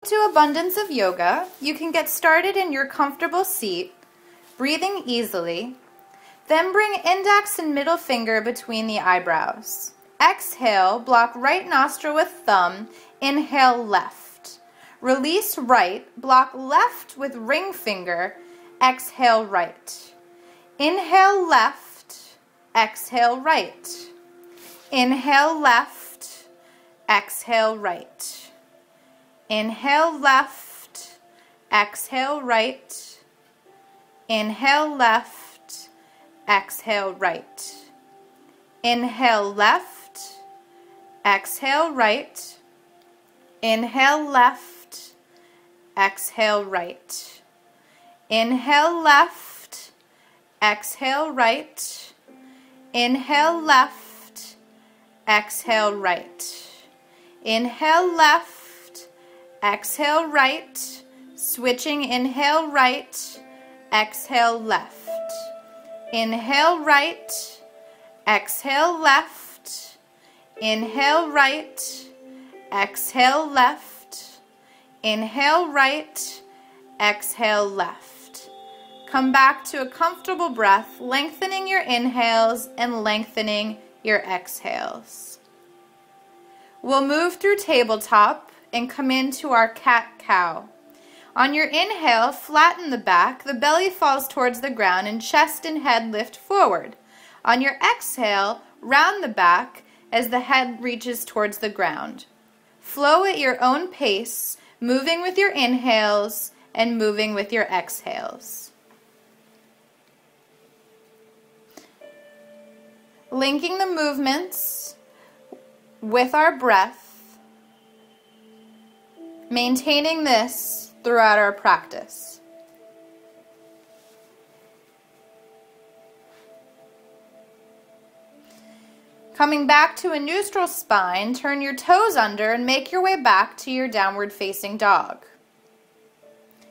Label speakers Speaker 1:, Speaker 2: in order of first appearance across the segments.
Speaker 1: To Abundance of Yoga, you can get started in your comfortable seat, breathing easily. Then bring index and middle finger between the eyebrows. Exhale, block right nostril with thumb. Inhale, left. Release right, block left with ring finger. Exhale, right. Inhale, left. Exhale, right. Inhale, left. Exhale, right. Inhale, left. Exhale, right. Inhale, left. Exhale, right. Inhale, left. Exhale, right. Inhale, left. Exhale, right. Inhale, left. Exhale, right. Inhale, left. Exhale, right. Inhale, left. Exhale, right. Switching, inhale, right. Exhale, left. Inhale, right. Exhale, left. Inhale, right. Exhale, left. Inhale, right. Exhale, left. Come back to a comfortable breath, lengthening your inhales and lengthening your exhales. We'll move through tabletop and come into our cat-cow. On your inhale, flatten the back, the belly falls towards the ground, and chest and head lift forward. On your exhale, round the back as the head reaches towards the ground. Flow at your own pace, moving with your inhales and moving with your exhales. Linking the movements with our breath, maintaining this throughout our practice. Coming back to a neutral spine, turn your toes under and make your way back to your downward facing dog.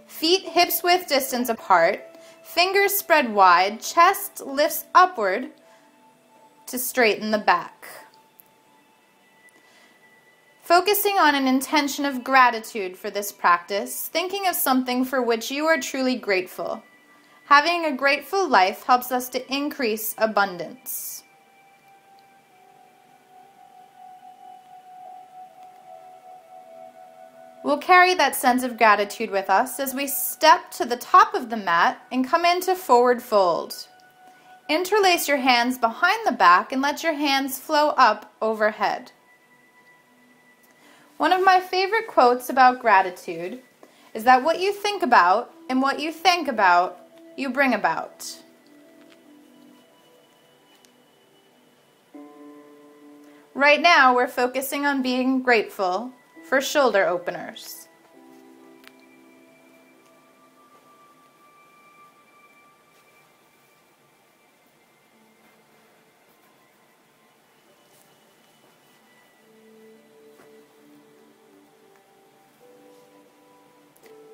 Speaker 1: Feet hips width distance apart, fingers spread wide, chest lifts upward to straighten the back. Focusing on an intention of gratitude for this practice, thinking of something for which you are truly grateful. Having a grateful life helps us to increase abundance. We'll carry that sense of gratitude with us as we step to the top of the mat and come into forward fold. Interlace your hands behind the back and let your hands flow up overhead. One of my favorite quotes about gratitude is that what you think about and what you think about, you bring about. Right now, we're focusing on being grateful for shoulder openers.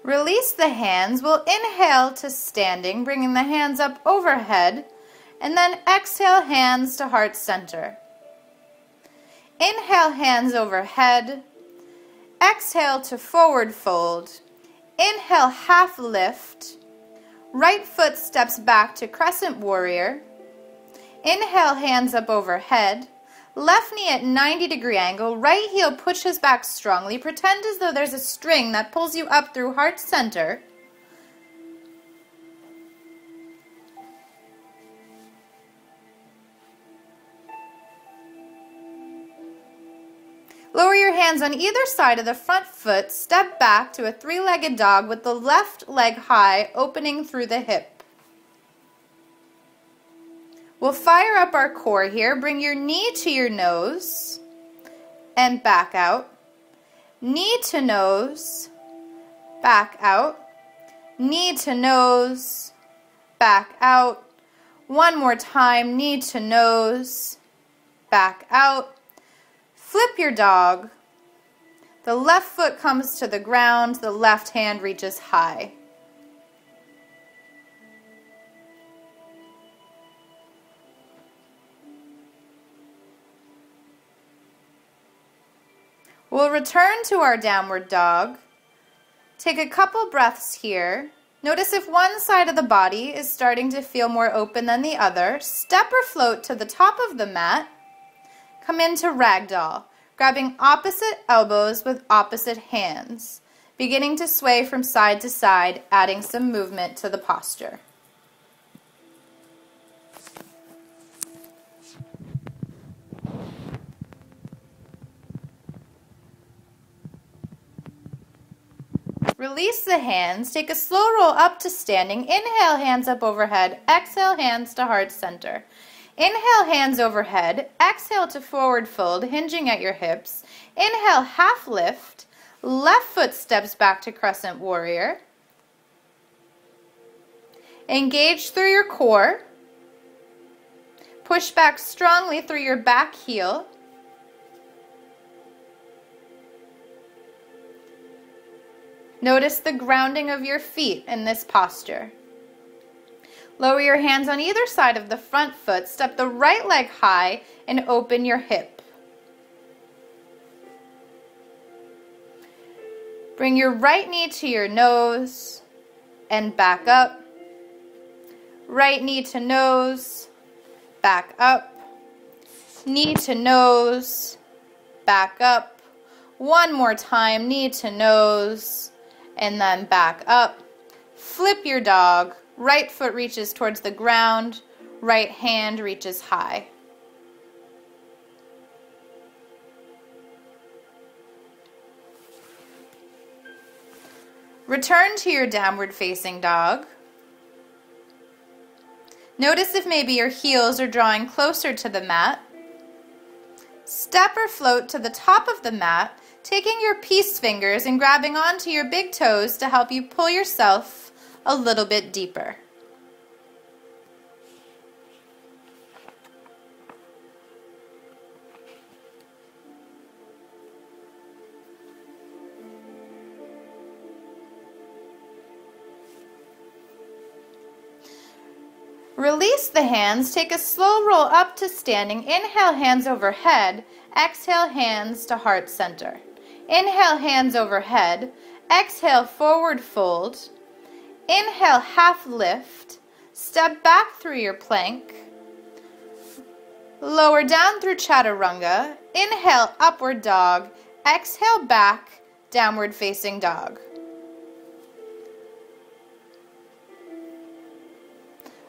Speaker 1: Release the hands. We'll inhale to standing, bringing the hands up overhead, and then exhale, hands to heart center. Inhale, hands overhead. Exhale to forward fold. Inhale, half lift. Right foot steps back to Crescent Warrior. Inhale, hands up overhead. Left knee at 90-degree angle, right heel pushes back strongly. Pretend as though there's a string that pulls you up through heart center. Lower your hands on either side of the front foot, step back to a three-legged dog with the left leg high, opening through the hip. We'll fire up our core here. Bring your knee to your nose and back out. Knee to nose, back out. Knee to nose, back out. One more time, knee to nose, back out. Flip your dog. The left foot comes to the ground, the left hand reaches high. We'll return to our downward dog. Take a couple breaths here. Notice if one side of the body is starting to feel more open than the other. Step or float to the top of the mat. Come into Ragdoll, grabbing opposite elbows with opposite hands, beginning to sway from side to side, adding some movement to the posture. Release the hands. Take a slow roll up to standing. Inhale, hands up overhead. Exhale, hands to heart center. Inhale, hands overhead. Exhale to forward fold, hinging at your hips. Inhale, half lift. Left foot steps back to Crescent Warrior. Engage through your core. Push back strongly through your back heel. Notice the grounding of your feet in this posture. Lower your hands on either side of the front foot. Step the right leg high and open your hip. Bring your right knee to your nose and back up. Right knee to nose, back up. Knee to nose, back up. One more time, knee to nose, and then back up. Flip your dog. Right foot reaches towards the ground. Right hand reaches high. Return to your downward facing dog. Notice if maybe your heels are drawing closer to the mat. Step or float to the top of the mat, taking your peace fingers and grabbing onto your big toes to help you pull yourself a little bit deeper. Release the hands. Take a slow roll up to standing. Inhale, hands overhead. Exhale, hands to heart center. Inhale, hands overhead. Exhale, forward fold. Inhale, half lift. Step back through your plank. Lower down through chaturanga. Inhale, upward dog. Exhale, back, downward facing dog.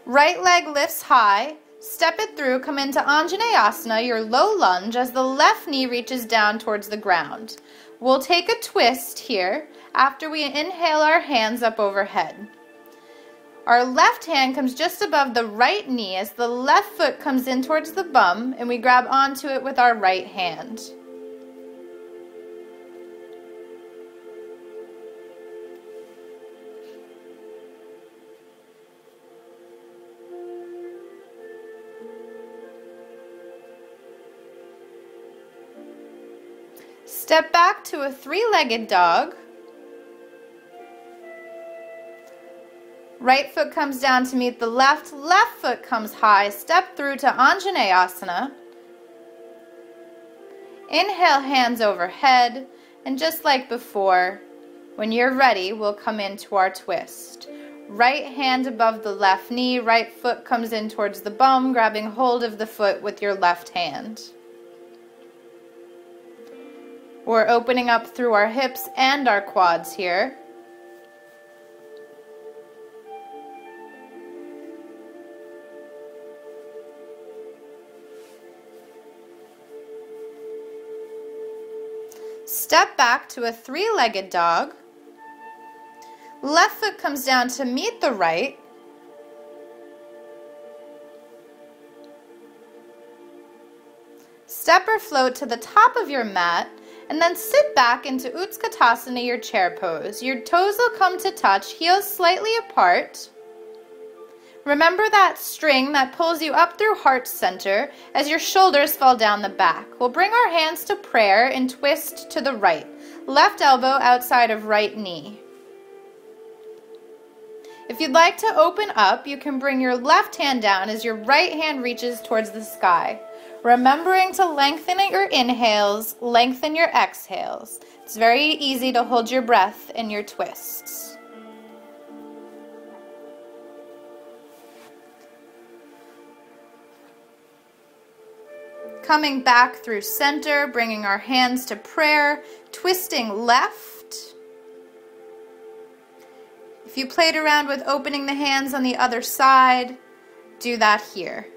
Speaker 1: Right leg lifts high. Step it through. Come into Anjaneyasana, your low lunge, as the left knee reaches down towards the ground. We'll take a twist here after we inhale our hands up overhead. Our left hand comes just above the right knee as the left foot comes in towards the bum, and we grab onto it with our right hand. Step back to a three-legged dog. Right foot comes down to meet the left. Left foot comes high. Step through to Anjaneyasana. Inhale, hands overhead. And just like before, when you're ready, we'll come into our twist. Right hand above the left knee. Right foot comes in towards the bum, grabbing hold of the foot with your left hand. We're opening up through our hips and our quads here. Step back to a three-legged dog. Left foot comes down to meet the right. Step or float to the top of your mat. And then sit back into Utkatasana, your chair pose. Your toes will come to touch, heels slightly apart. Remember that string that pulls you up through heart center as your shoulders fall down the back. We'll bring our hands to prayer and twist to the right. Left elbow outside of right knee. If you'd like to open up, you can bring your left hand down as your right hand reaches towards the sky. Remembering to lengthen at your inhales, lengthen your exhales. It's very easy to hold your breath in your twists. Coming back through center, bringing our hands to prayer, twisting left. If you played around with opening the hands on the other side, do that here.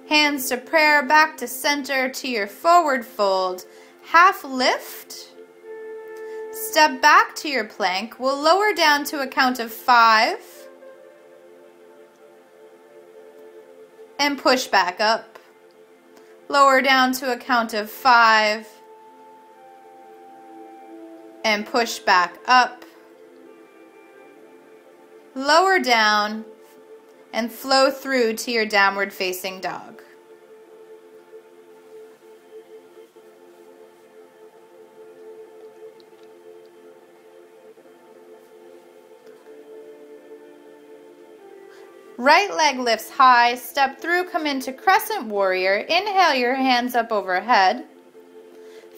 Speaker 1: Hands to prayer, back to center, to your forward fold. Half lift. Step back to your plank. We'll lower down to a count of 5. And push back up. Lower down to a count of 5. And push back up. Lower down and flow through to your downward facing dog. Right leg lifts high, step through, come into Crescent Warrior. Inhale your hands up overhead.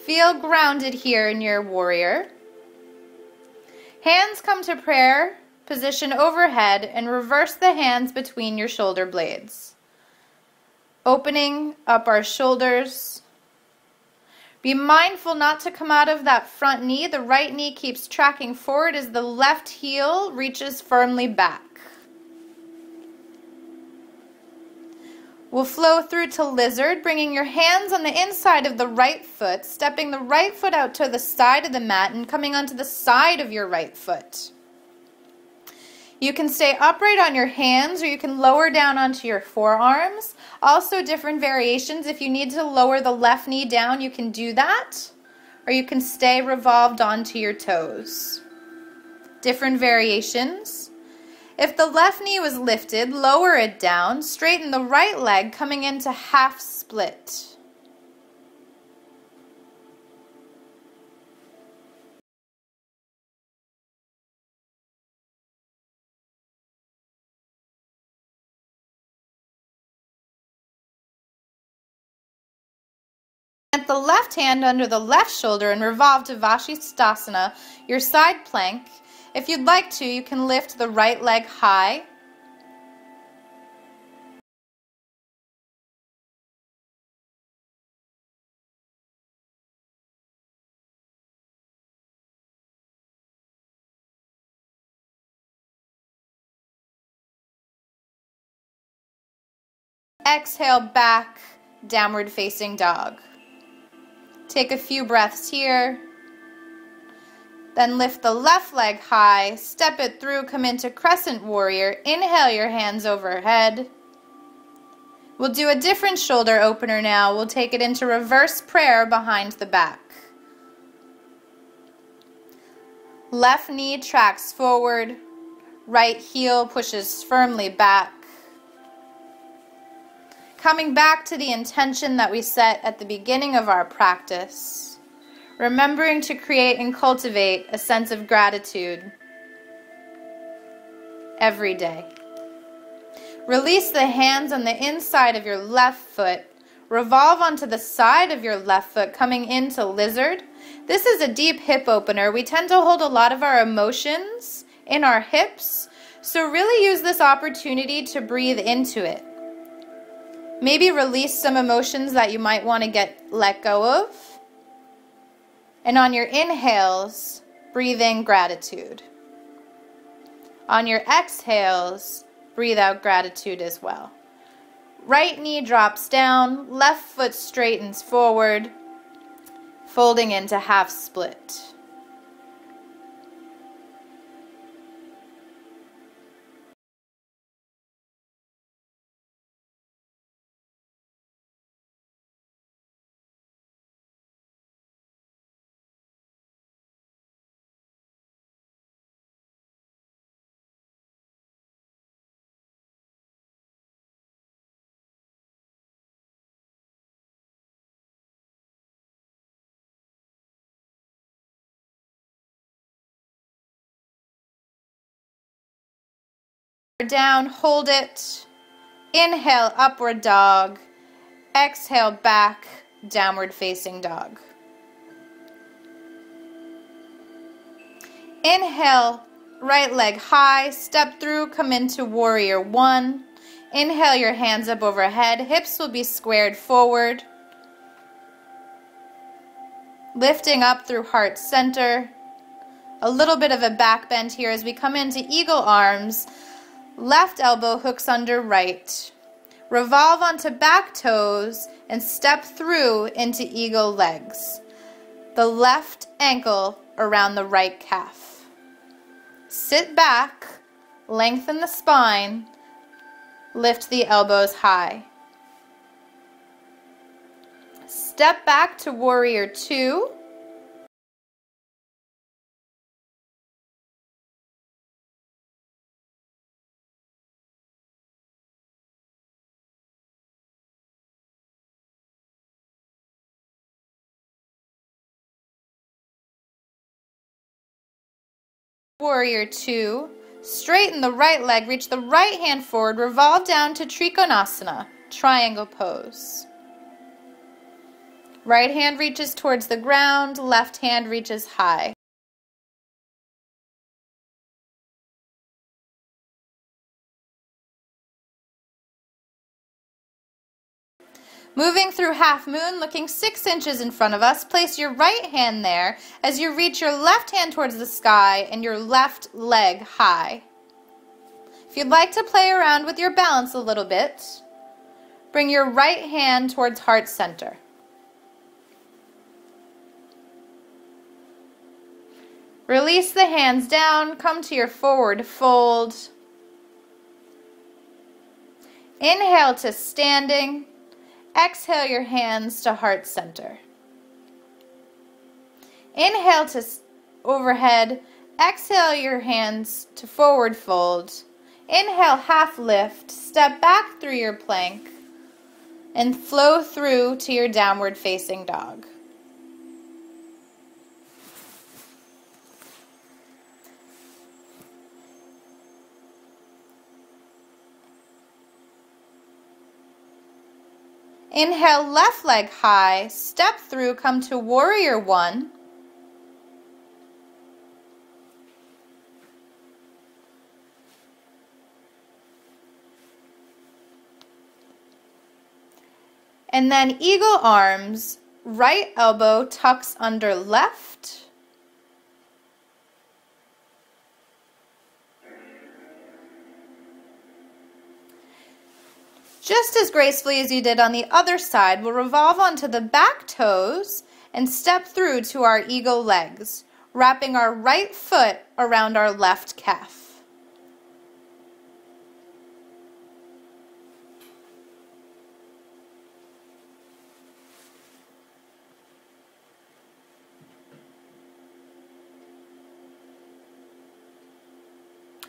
Speaker 1: Feel grounded here in your warrior. Hands come to prayer, position overhead, and reverse the hands between your shoulder blades. Opening up our shoulders. Be mindful not to come out of that front knee. The right knee keeps tracking forward as the left heel reaches firmly back. We'll flow through to lizard, bringing your hands on the inside of the right foot, stepping the right foot out to the side of the mat and coming onto the side of your right foot. You can stay upright on your hands or you can lower down onto your forearms. Also different variations. If you need to lower the left knee down, you can do that. Or you can stay revolved onto your toes. Different variations. If the left knee was lifted, lower it down, straighten the right leg coming into half split. Plant the left hand under the left shoulder and revolve to Shavasana, your side plank. If you'd like to, you can lift the right leg high. Exhale back, downward facing dog. Take a few breaths here. Then lift the left leg high, step it through, come into Crescent Warrior. Inhale your hands overhead. We'll do a different shoulder opener now. We'll take it into reverse prayer behind the back. Left knee tracks forward, right heel pushes firmly back. Coming back to the intention that we set at the beginning of our practice. Remembering to create and cultivate a sense of gratitude every day. Release the hands on the inside of your left foot. Revolve onto the side of your left foot, coming into lizard. This is a deep hip opener. We tend to hold a lot of our emotions in our hips, so really use this opportunity to breathe into it. Maybe release some emotions that you might want to let go of. And on your inhales, breathe in gratitude. On your exhales, breathe out gratitude as well. Right knee drops down, left foot straightens forward, folding into half split. down, hold it. Inhale, upward dog. Exhale, back, downward facing dog. Inhale, right leg high, step through, come into warrior one. Inhale your hands up overhead, hips will be squared forward. Lifting up through heart center. A little bit of a back bend here as we come into eagle arms. Left elbow hooks under right. Revolve onto back toes and step through into eagle legs. The left ankle around the right calf. Sit back, lengthen the spine, lift the elbows high. Step back to warrior two. Warrior two. Straighten the right leg, reach the right hand forward, revolve down to Trikonasana, triangle pose. Right hand reaches towards the ground, left hand reaches high. Moving through half moon, looking 6 inches in front of us, place your right hand there as you reach your left hand towards the sky and your left leg high. If you'd like to play around with your balance a little bit, bring your right hand towards heart center. Release the hands down, come to your forward fold. Inhale to standing. Exhale your hands to heart center. Inhale to overhead. Exhale your hands to forward fold. Inhale, half lift. Step back through your plank and flow through to your downward facing dog. Inhale, left leg high, step through, come to warrior one. And then eagle arms, right elbow tucks under left. Just as gracefully as you did on the other side, we'll revolve onto the back toes and step through to our eagle legs, wrapping our right foot around our left calf.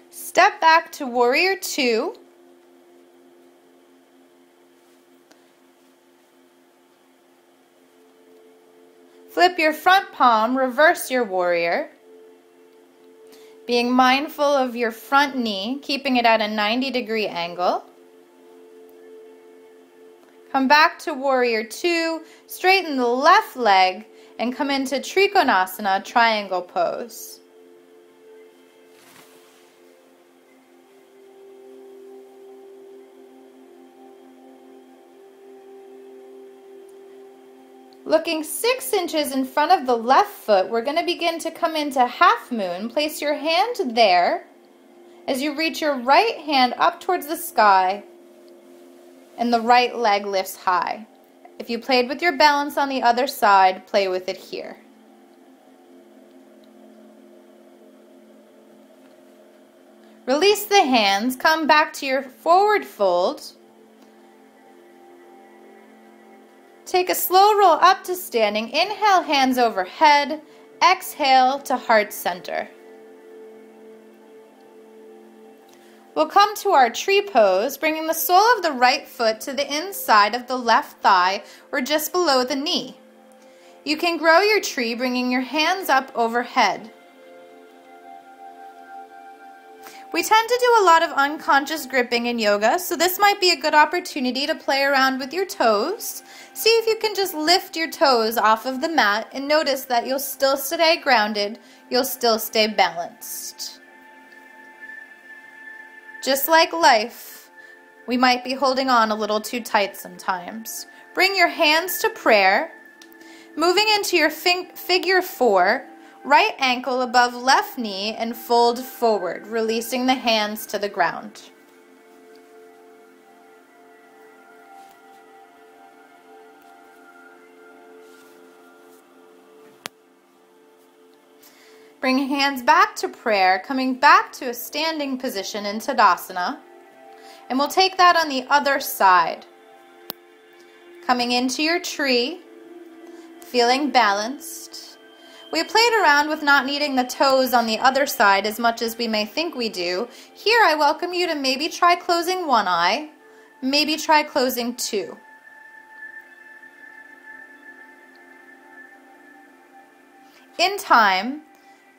Speaker 1: Step back to warrior two. Flip your front palm, reverse your warrior. Being mindful of your front knee, keeping it at a 90-degree angle. Come back to warrior two, straighten the left leg, and come into Trikonasana, triangle pose. Looking 6 inches in front of the left foot, we're going to begin to come into half moon. Place your hand there as you reach your right hand up towards the sky and the right leg lifts high. If you played with your balance on the other side, play with it here. Release the hands, come back to your forward fold. Take a slow roll up to standing. Inhale, hands overhead. Exhale to heart center. We'll come to our tree pose, bringing the sole of the right foot to the inside of the left thigh or just below the knee. You can grow your tree, bringing your hands up overhead. We tend to do a lot of unconscious gripping in yoga, so this might be a good opportunity to play around with your toes. See if you can just lift your toes off of the mat and notice that you'll still stay grounded, you'll still stay balanced. Just like life, we might be holding on a little too tight sometimes. Bring your hands to prayer, moving into your figure 4, right ankle above left knee and fold forward, releasing the hands to the ground. Bring hands back to prayer, coming back to a standing position in Tadasana. And we'll take that on the other side. Coming into your tree, feeling balanced. We played around with not needing the toes on the other side as much as we may think we do. Here I welcome you to maybe try closing one eye, maybe try closing 2. In time,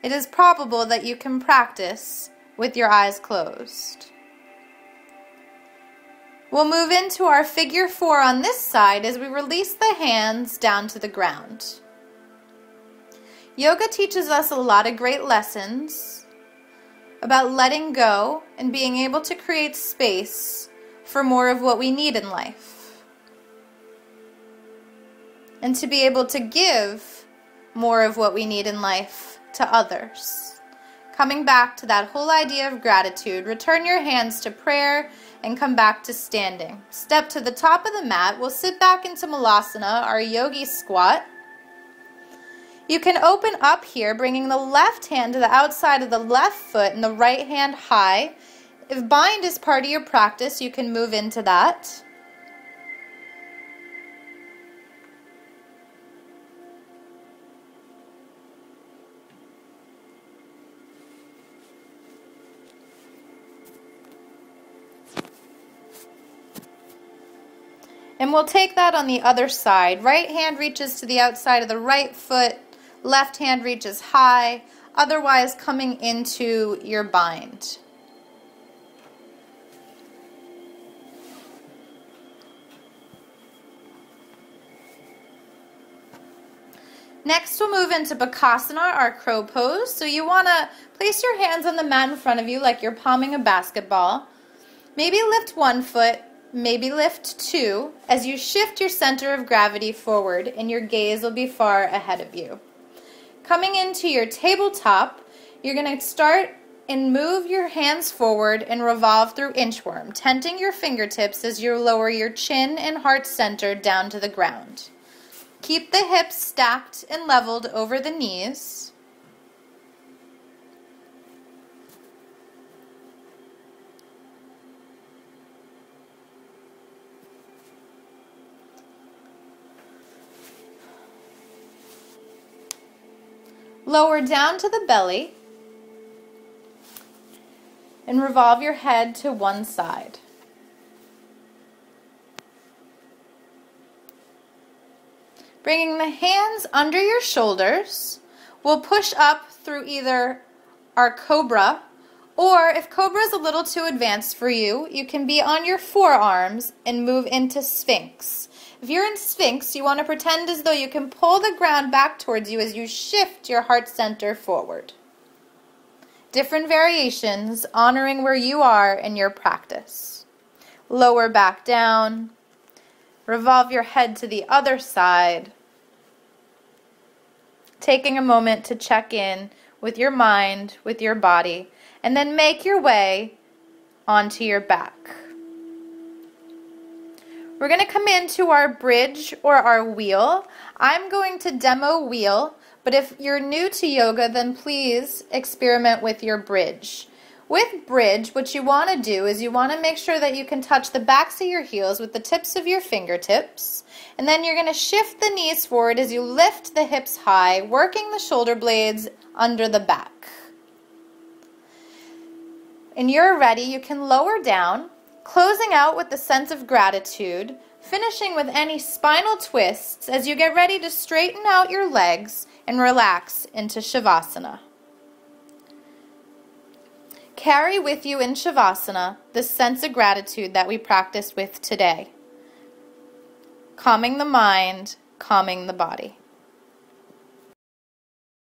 Speaker 1: it is probable that you can practice with your eyes closed. We'll move into our figure 4 on this side as we release the hands down to the ground. Yoga teaches us a lot of great lessons about letting go and being able to create space for more of what we need in life. And to be able to give more of what we need in life to others. Coming back to that whole idea of gratitude, return your hands to prayer and come back to standing. Step to the top of the mat. We'll sit back into Malasana, our yogi squat. You can open up here, bringing the left hand to the outside of the left foot and the right hand high. If bind is part of your practice, you can move into that. And we'll take that on the other side. Right hand reaches to the outside of the right foot. Left hand reaches high, otherwise coming into your bind. Next, we'll move into Picasso, our crow pose. So you want to place your hands on the mat in front of you like you're palming a basketball. Maybe lift one foot, maybe lift 2 as you shift your center of gravity forward and your gaze will be far ahead of you. Coming into your tabletop, you're going to start and move your hands forward and revolve through inchworm, tenting your fingertips as you lower your chin and heart center down to the ground. Keep the hips stacked and leveled over the knees. Lower down to the belly and revolve your head to one side. Bringing the hands under your shoulders, we'll push up through either our cobra, or if cobra is a little too advanced for you, you can be on your forearms and move into Sphinx. If you're in Sphinx, you want to pretend as though you can pull the ground back towards you as you shift your heart center forward. Different variations, honoring where you are in your practice. Lower back down. Revolve your head to the other side. Taking a moment to check in with your mind, with your body, and then make your way onto your back. We're going to come into our bridge or our wheel. I'm going to demo wheel, but if you're new to yoga, then please experiment with your bridge. With bridge, what you want to do is you want to make sure that you can touch the backs of your heels with the tips of your fingertips. And then you're going to shift the knees forward as you lift the hips high, working the shoulder blades under the back. And you're ready, you can lower down, closing out with the sense of gratitude, finishing with any spinal twists as you get ready to straighten out your legs and relax into Shavasana. Carry with you in Shavasana the sense of gratitude that we practiced with today. Calming the mind, calming the body.